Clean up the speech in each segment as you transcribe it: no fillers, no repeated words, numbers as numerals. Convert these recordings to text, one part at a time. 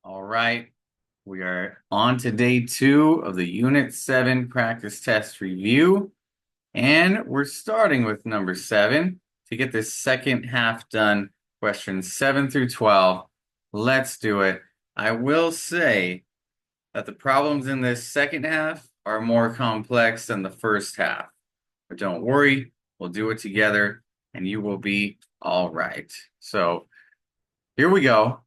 All right, we are on to day 2 of the Unit 7 practice test review, and we're starting with number 7 to get this second half done, questions 7 through 12. Let's do it. I will say that the problems in this second half are more complex than the first half, but don't worry, we'll do it together and you will be all right. So here we go.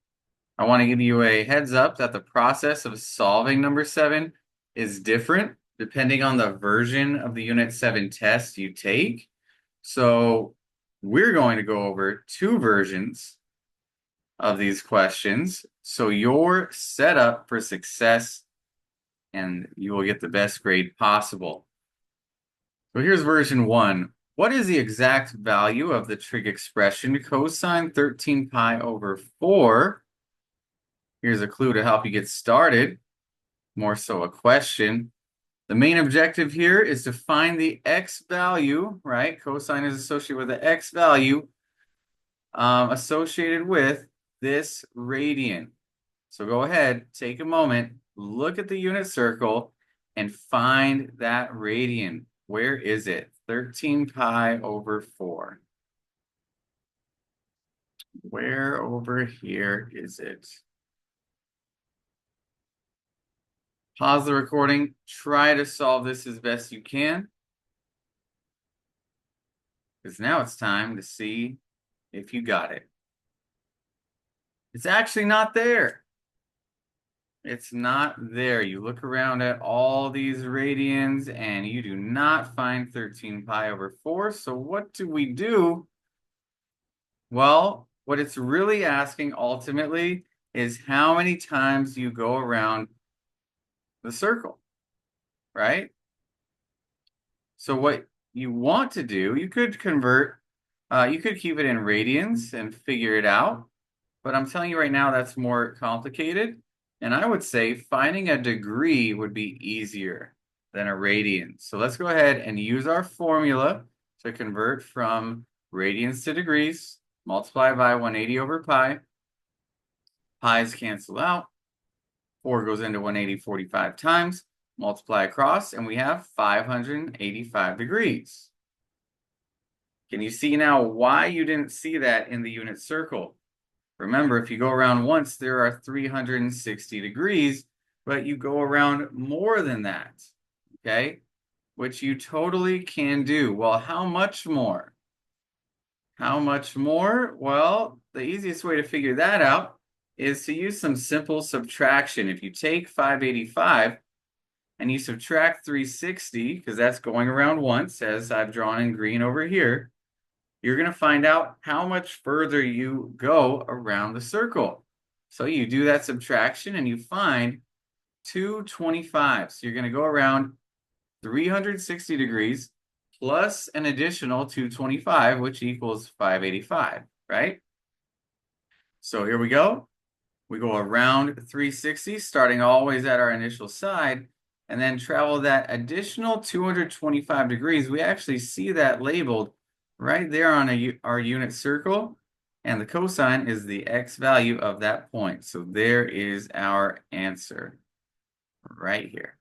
I want to give you a heads up that the process of solving number 7 is different depending on the version of the Unit 7 test you take. So we're going to go over 2 versions of these questions. So you're set up for success and you will get the best grade possible. So here's version 1. What is the exact value of the trig expression cosine 13 pi over 4? Here's a clue to help you get started, more so a question. The main objective here is to find the x value, right? Cosine is associated with the x value associated with this radian. So go ahead, take a moment, look at the unit circle, and find that radian. Where is it? 13 pi over 4. Where over here is it? Pause the recording. Try to solve this as best you can. Because now it's time to see if you got it. It's actually not there. It's not there. You look around at all these radians and you do not find 13 pi over 4. So what do we do? Well, what it's really asking ultimately is how many times you go around the circle, right? So what you want to do, you could convert, you could keep it in radians and figure it out. But I'm telling you right now, that's more complicated. And I would say finding a degree would be easier than a radian. So let's go ahead and use our formula to convert from radians to degrees. Multiply by 180 over pi. Pi's cancel out. 4 goes into 180 45 times. Multiply across, and we have 585 degrees. Can you see now why you didn't see that in the unit circle? Remember, if you go around once, there are 360 degrees, but you go around more than that, okay? Which you totally can do. Well, how much more? How much more? Well, the easiest way to figure that out is to use some simple subtraction. If you take 585 and you subtract 360, because that's going around once, as I've drawn in green over here, you're going to find out how much further you go around the circle. So you do that subtraction and you find 225. So you're going to go around 360 degrees plus an additional 225, which equals 585, right? So here we go. We go around 360, starting always at our initial side, and then travel that additional 225 degrees. We actually see that labeled right there on our unit circle, and the cosine is the x value of that point. So there is our answer right here.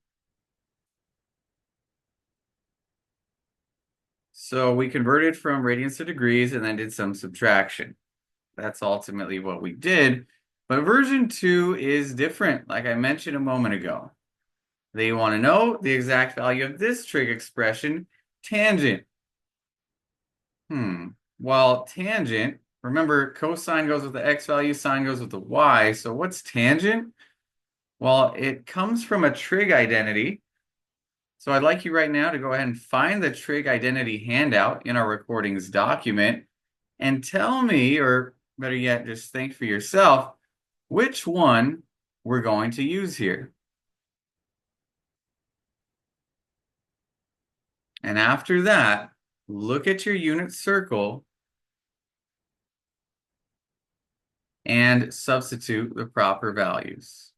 So we converted from radians to degrees and then did some subtraction. That's ultimately what we did. But version 2 is different, like I mentioned a moment ago. They want to know the exact value of this trig expression, tangent. Well, tangent, remember cosine goes with the x value, sine goes with the y. So what's tangent? Well, it comes from a trig identity. So I'd like you right now to go ahead and find the trig identity handout in our recordings document and tell me, or better yet, just think for yourself, which one we're going to use here. And after that, look at your unit circle and substitute the proper values.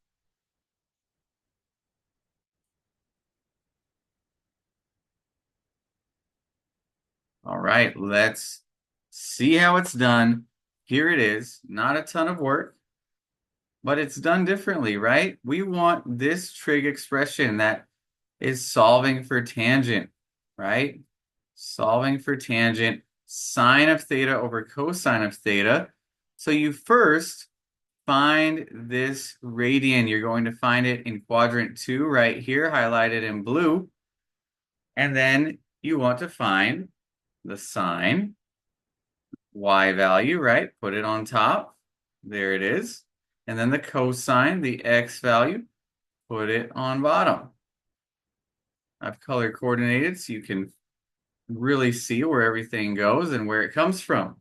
All right, let's see how it's done. Here it is, not a ton of work. but it's done differently, right? We want this trig expression that is solving for tangent, right? Solving for tangent, sine of theta over cosine of theta. So you first find this radian. You're going to find it in quadrant 2 right here, highlighted in blue. And then you want to find the sine y value, right? Put it on top. There it is. And then the cosine, the x value, put it on bottom. I've color coordinated so you can really see where everything goes and where it comes from.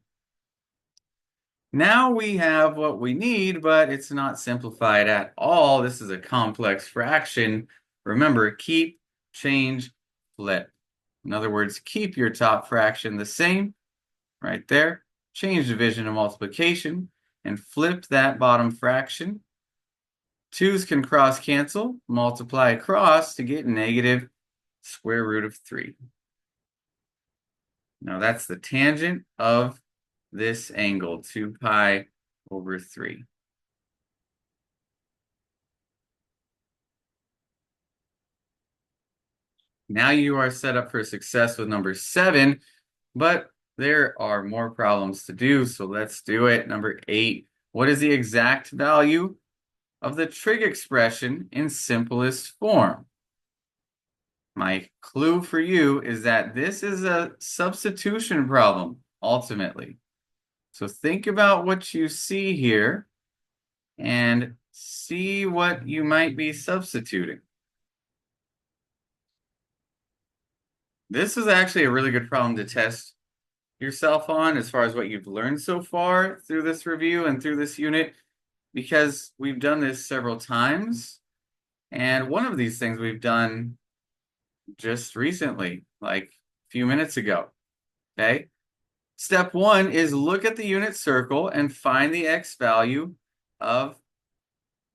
Now we have what we need, but it's not simplified at all. This is a complex fraction. Remember, keep, change, flip. In other words, keep your top fraction the same, right there. Change division to multiplication, and flip that bottom fraction. 2's can cross cancel, multiply across to get negative square root of 3. Now that's the tangent of this angle, 2 pi over 3. Now you are set up for success with number 7, but there are more problems to do, so let's do it. Number 8, what is the exact value of the trig expression in simplest form? My clue for you is that this is a substitution problem, ultimately. So think about what you see here and see what you might be substituting. This is actually a really good problem to test yourself on as far as what you've learned so far through this review and through this unit, because we've done this several times. And one of these things we've done just recently, like a few minutes ago, okay? Step 1 is look at the unit circle and find the x value of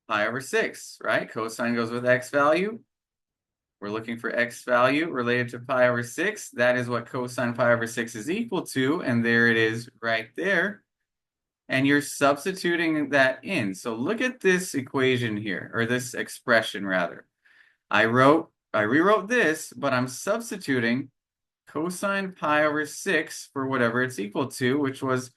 pi over 6, right? Cosine goes with x value. We're looking for x value related to pi over 6. That is what cosine pi over 6 is equal to, and there it is right there. And you're substituting that in. So look at this equation here, or this expression rather. I rewrote this, but I'm substituting cosine pi over 6 for whatever it's equal to, which was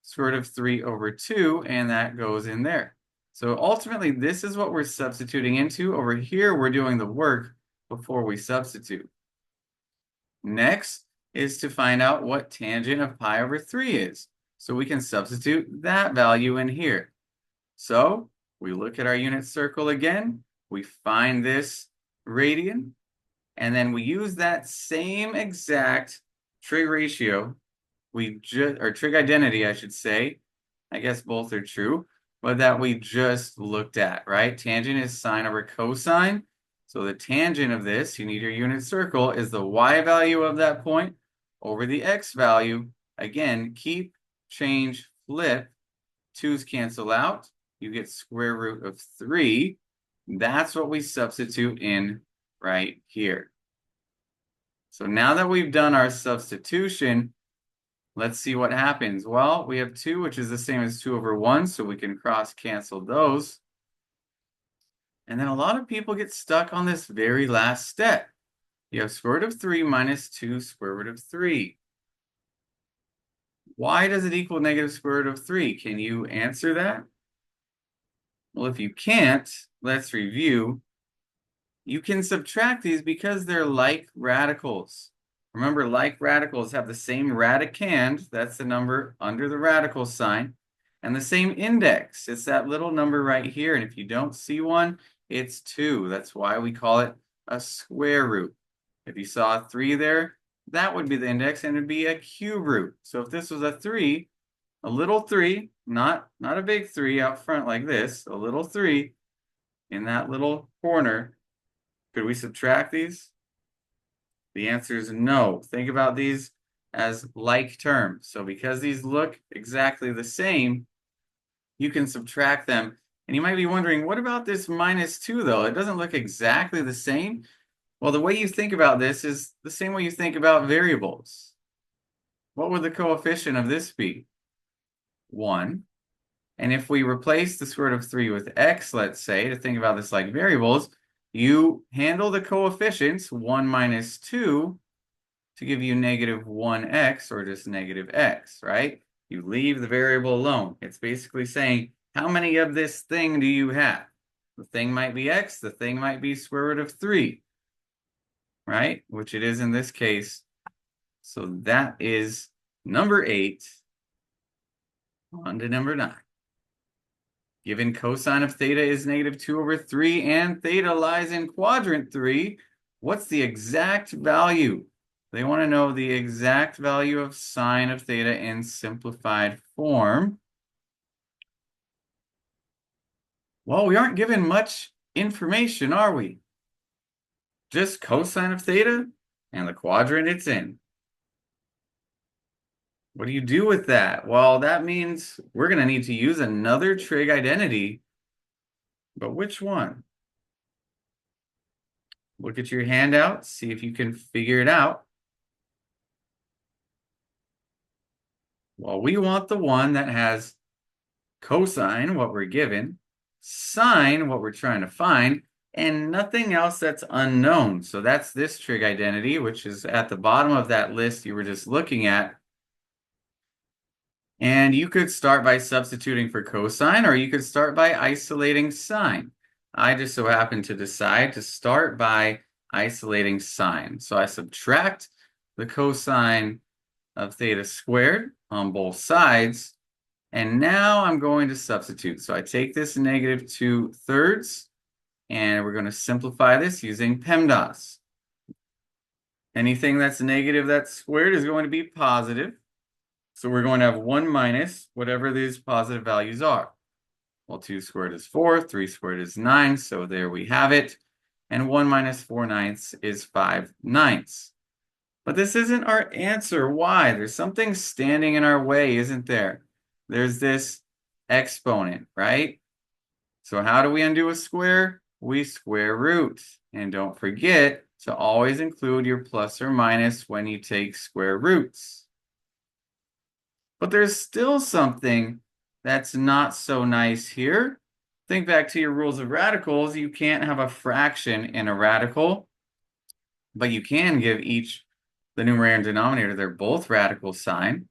sort of 3 over 2, and that goes in there. So ultimately, this is what we're substituting into. Over here, we're doing the work before we substitute. Next is to find out what tangent of pi over 3 is. So we can substitute that value in here. So we look at our unit circle again, we find this radian, and then we use that same exact trig ratio, or trig identity, I should say. I guess both are true, but that we just looked at, right? Tangent is sine over cosine. So the tangent of this, you need your unit circle, is the y value of that point over the x value. Again, keep, change, flip. 2's cancel out. You get square root of 3. That's what we substitute in right here. So now that we've done our substitution, let's see what happens. Well, we have 2, which is the same as 2 over 1, so we can cross cancel those. And then a lot of people get stuck on this very last step. You have square root of 3 minus 2 square root of 3. Why does it equal negative square root of 3? Can you answer that? Well, if you can't, let's review. You can subtract these because they're like radicals. Remember, like radicals have the same radicand, that's the number under the radical sign, and the same index. It's that little number right here, and if you don't see one, it's 2. That's why we call it a square root. If you saw a 3 there, that would be the index, and it'd be a cube root. So if this was a 3, a little 3, not a big 3 out front like this, a little 3 in that little corner, could we subtract these? The answer is no. Think about these as like terms. So because these look exactly the same, you can subtract them. And you might be wondering, what about this minus 2 though? It doesn't look exactly the same. Well, the way you think about this is the same way you think about variables. What would the coefficient of this be? 1. And if we replace the square root of 3 with x, let's say, to think about this like variables, you handle the coefficients, 1 minus 2, to give you negative 1x, or just negative x, right? You leave the variable alone. It's basically saying, how many of this thing do you have? The thing might be x, the thing might be square root of 3, right? Which it is in this case. So that is number 8. On to number 9. Given cosine of theta is negative 2 over 3 and theta lies in quadrant 3, what's the exact value? They want to know the exact value of sine of theta in simplified form. Well, we aren't given much information, are we? Just cosine of theta and the quadrant it's in. What do you do with that? Well, that means we're going to need to use another trig identity. But which one? Look at your handout, see if you can figure it out. Well, we want the one that has cosine, what we're given, sine, what we're trying to find, and nothing else that's unknown. So that's this trig identity, which is at the bottom of that list you were just looking at. And you could start by substituting for cosine, or you could start by isolating sine. I just so happen to decide to start by isolating sine. So I subtract the cosine of theta squared on both sides. And now I'm going to substitute. So I take this negative 2/3, and we're going to simplify this using PEMDAS. Anything that's negative that's squared is going to be positive. So we're going to have 1 minus whatever these positive values are. Well, 2 squared is 4, 3 squared is 9, so there we have it. And 1 minus 4/9 is 5/9. But this isn't our answer. Why? There's something standing in our way, isn't there? There's this exponent, right? So how do we undo a square? We square root. And don't forget to always include your plus or minus when you take square roots. But there's still something that's not so nice here. Think back to your rules of radicals. You can't have a fraction in a radical, but you can give each the numerator and denominator, they're both radical sign.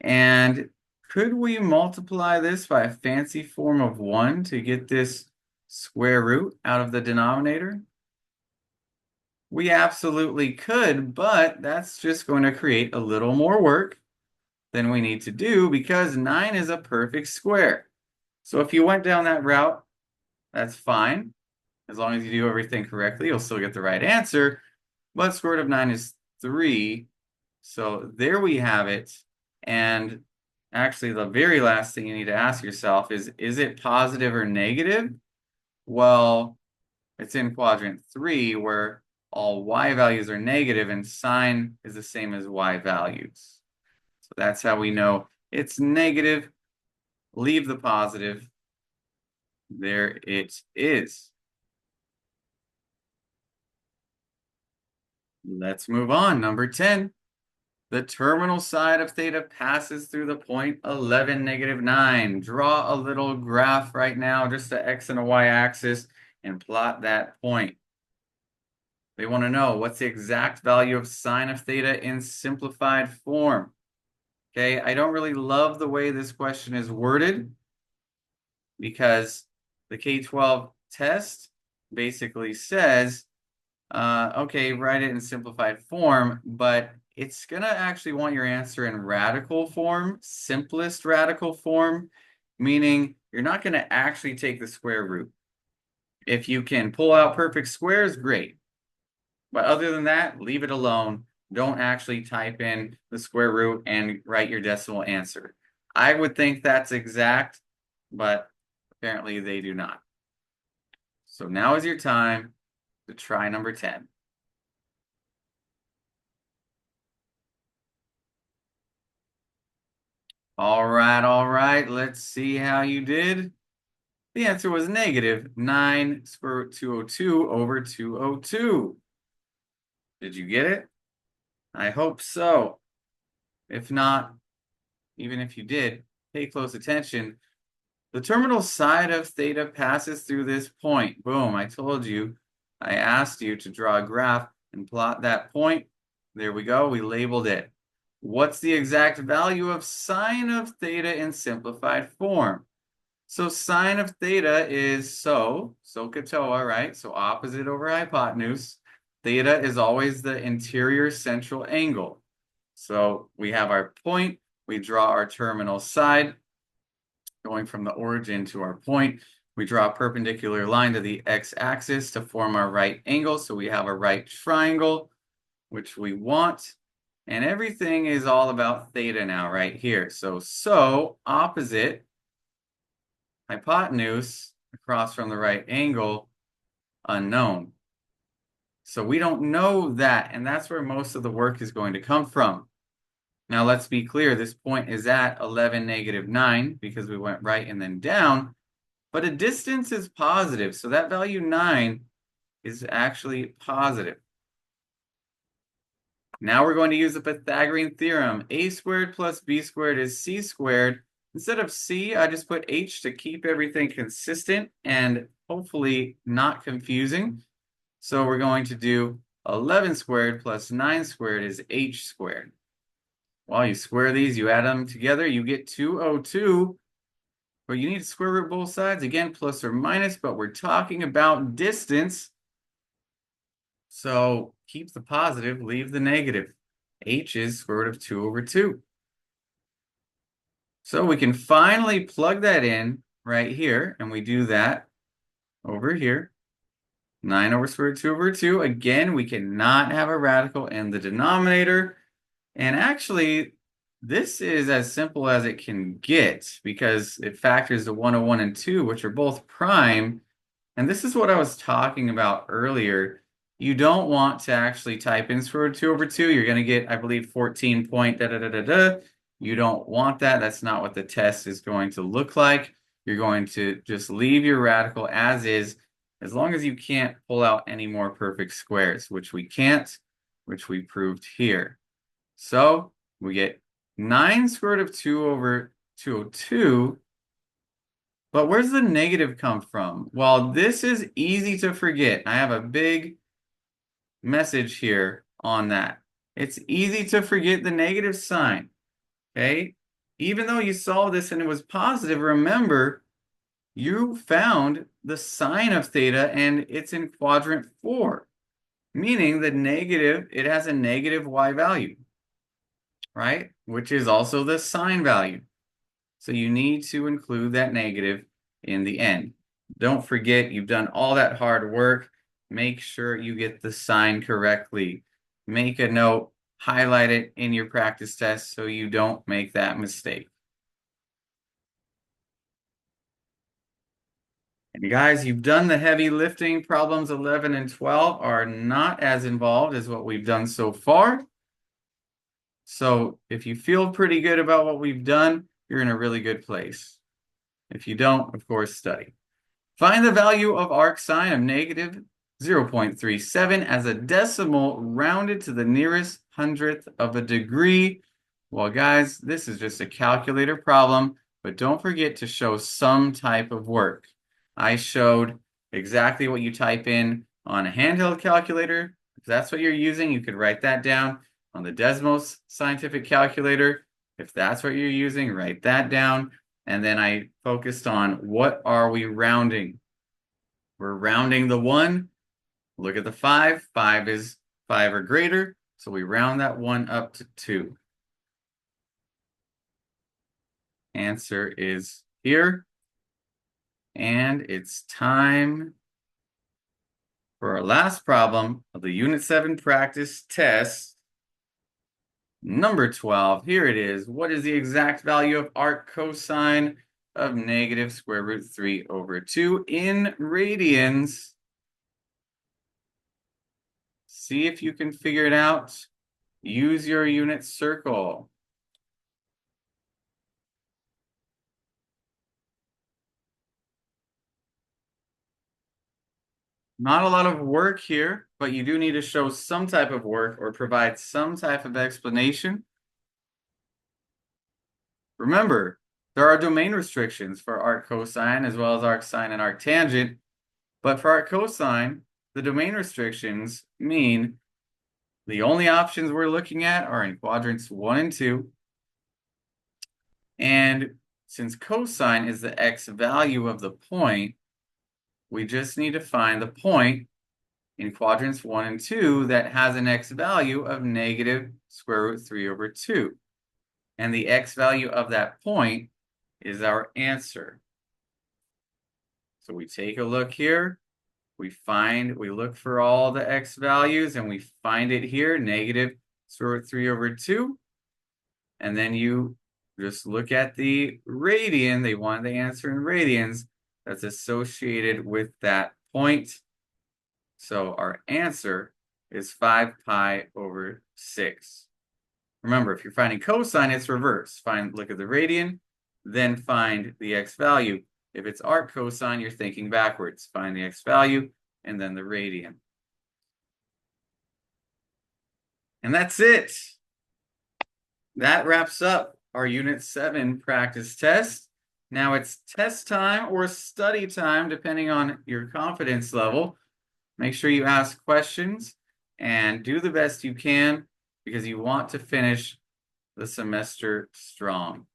And could we multiply this by a fancy form of 1 to get this square root out of the denominator? We absolutely could, but that's just going to create a little more work than we need to do because 9 is a perfect square. So if you went down that route, that's fine. As long as you do everything correctly, you'll still get the right answer. But square root of 9 is 3. So there we have it. And actually, the very last thing you need to ask yourself is it positive or negative? Well, it's in quadrant 3 where all y values are negative and sine is the same as y values. So that's how we know it's negative. Leave the positive. There it is. Let's move on. Number 10. The terminal side of theta passes through the point 11, -9. Draw a little graph right now, just the x and a y axis, and plot that point. They want to know what's the exact value of sine of theta in simplified form. Okay, I don't really love the way this question is worded because the K-12 test basically says, okay, write it in simplified form, but it's going to actually want your answer in radical form, simplest radical form, meaning you're not going to actually take the square root. If you can pull out perfect squares, great. But other than that, leave it alone. Don't actually type in the square root and write your decimal answer. I would think that's exact, but apparently they do not. So now is your time to try number 10. All right, let's see how you did. The answer was negative 9 square root 202 over 202. Did you get it? I hope so. If not, even if you did, pay close attention. The terminal side of theta passes through this point. Boom, I told you. I asked you to draw a graph and plot that point. There we go, we labeled it. What's the exact value of sine of theta in simplified form? So sine of theta is SOHCAHTOA, right? So opposite over hypotenuse. Theta is always the interior central angle. So we have our point, we draw our terminal side, going from the origin to our point. We draw a perpendicular line to the x-axis to form our right angle. So we have a right triangle, which we want. And everything is all about theta now, right here. So opposite hypotenuse across from the right angle, unknown. So we don't know that, and that's where most of the work is going to come from. Now let's be clear, this point is at 11, -9 because we went right and then down, but a distance is positive, so that value 9 is actually positive. Now we're going to use the Pythagorean theorem. A squared plus b squared is c squared. Instead of c, I just put h to keep everything consistent and hopefully not confusing. So we're going to do 11 squared plus 9 squared is h squared. While you square these, you add them together, you get 202. But you need to square root both sides, again, plus or minus, but we're talking about distance. So keep the positive, leave the negative. H is square root of 2 over 2. So we can finally plug that in right here, and we do that over here. 9 over square root 2 over 2. Again, we cannot have a radical in the denominator. And actually, this is as simple as it can get because it factors the 101 and 2, which are both prime. And this is what I was talking about earlier. You don't want to actually type in square root 2 over 2. You're going to get, I believe, 14 point da da da da da. You don't want that. That's not what the test is going to look like. You're going to just leave your radical as is, as long as you can't pull out any more perfect squares, which we can't, which we proved here. So we get 9 square root of 2 over 202. But where's the negative come from? Well, this is easy to forget. I have a big message here on that. It's easy to forget the negative sign, okay? Even though you saw this and it was positive, remember, you found the sine of theta and it's in quadrant 4, meaning the negative, it has a negative y value, right? Which is also the sine value. So you need to include that negative in the end. Don't forget, you've done all that hard work. Make sure you get the sign correctly. Make a note, highlight it in your practice test so you don't make that mistake. And guys, you've done the heavy lifting. Problems 11 and 12 are not as involved as what we've done so far. So if you feel pretty good about what we've done, you're in a really good place. If you don't, of course, study. Find the value of arcsine of negative 0.37 as a decimal rounded to the nearest hundredth of a degree. Well, guys, this is just a calculator problem, but don't forget to show some type of work. I showed exactly what you type in on a handheld calculator. If that's what you're using, you could write that down on the Desmos scientific calculator. If that's what you're using, write that down. And then I focused on what are we rounding? We're rounding the 1. Look at the 5. 5 is 5 or greater. So we round that 1 up to 2. Answer is here. And it's time for our last problem of the Unit 7 practice test. Number 12, here it is. What is the exact value of arc cosine of negative square root 3 over 2 in radians? See if you can figure it out. Use your unit circle. Not a lot of work here, but you do need to show some type of work or provide some type of explanation. Remember, There are domain restrictions for arc cosine as well as arc sine and arc tangent, but for arc cosine, the domain restrictions mean the only options we're looking at are in quadrants 1 and 2. And since cosine is the x value of the point, we just need to find the point in quadrants 1 and 2 that has an x value of negative square root 3 over 2. And the x value of that point is our answer. So we take a look here. We look for all the x values and we find it here, negative square root 3 over 2. And then you just look at the radian. They want the answer in radians that's associated with that point. So our answer is 5 pi over 6. Remember, if you're finding cosine, it's reverse. Look at the radian, then find the x value. If it's arc cosine, you're thinking backwards. Find the x value and then the radian. And that's it. That wraps up our Unit 7 practice test. Now it's test time or study time, depending on your confidence level. Make sure you ask questions and do the best you can because you want to finish the semester strong.